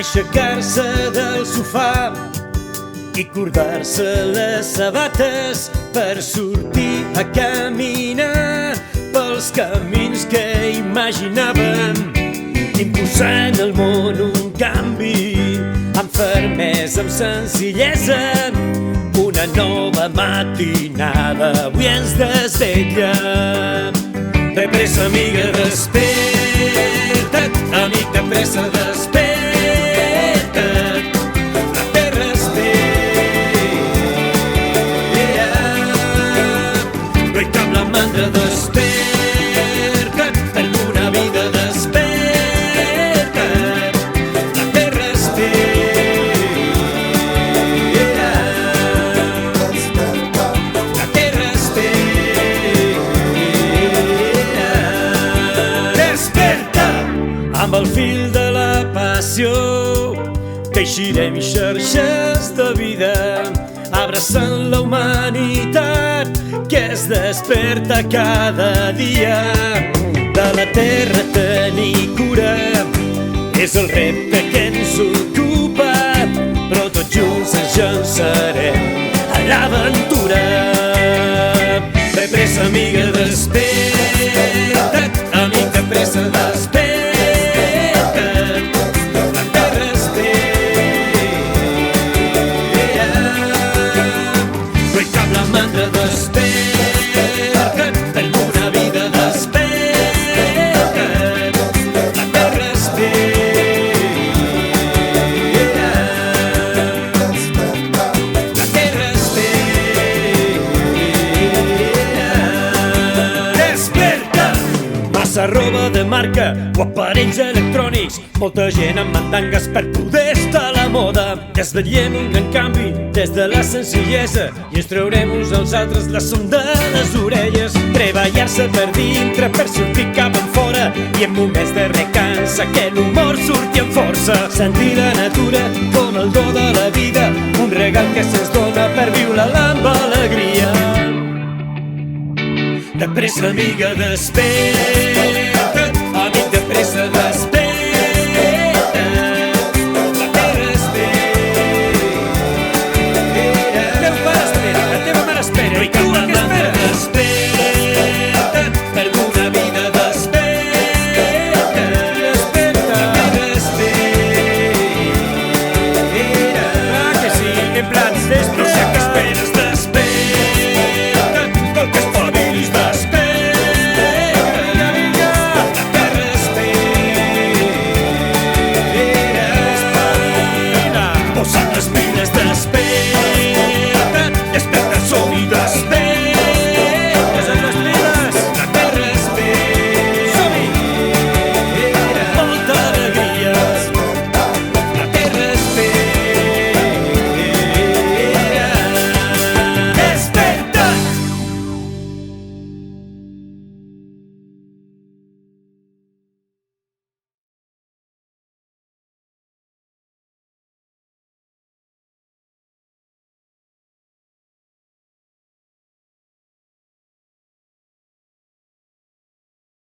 Aixecar-se del sofà i cordar-se les sabates per sortir a caminar pels camins que imaginàvem, imposant al món un canvi amb fermesa, amb senzillesa. Una nova matinada avui ens desvetlla. De pressa, amiga, desperta't, amic, de pressa, desperta't. La terra espera, no hi cap la mandra, desperta't, per una vida, desperta't. La terra espera, la terra espera. Desperta! Amb el fil de la passió teixirem xarxes de vida, abraçant la humanitat que es desperta cada dia. De la terra tenir cura és el repte que ens ocupa, però tots junts ens llançarem a l'aventura. De pressa, amiga, desperta't, amic, de pressa, desperta't. La terra espera, no hi cap la mandra, desperta't, per una vida, desperta't. La terra espera, la terra espera. Desperta! Massa roba de marca o aparells electrònics, molta gent amb mandangues per poder estar a la moda. Desvetllem un gran canvi des de la senzillesa i ens traurem uns als altres la son de les orelles. Treballar-se per dintre per sortir cap enfora i en moments de recança que l'humor surti amb força. Sentir la natura com el do de la vida, un regal que se'ns dona per viure-la amb alegria. De pressa, amiga, desperta't, amic, de pressa, desperta't. La terra espera, el teu pare espera, la teva mare espera, i tu a què esperes? Desperta't, per una vida, desperta't. La terra espera. Ah, que sí, en plan, desperta't.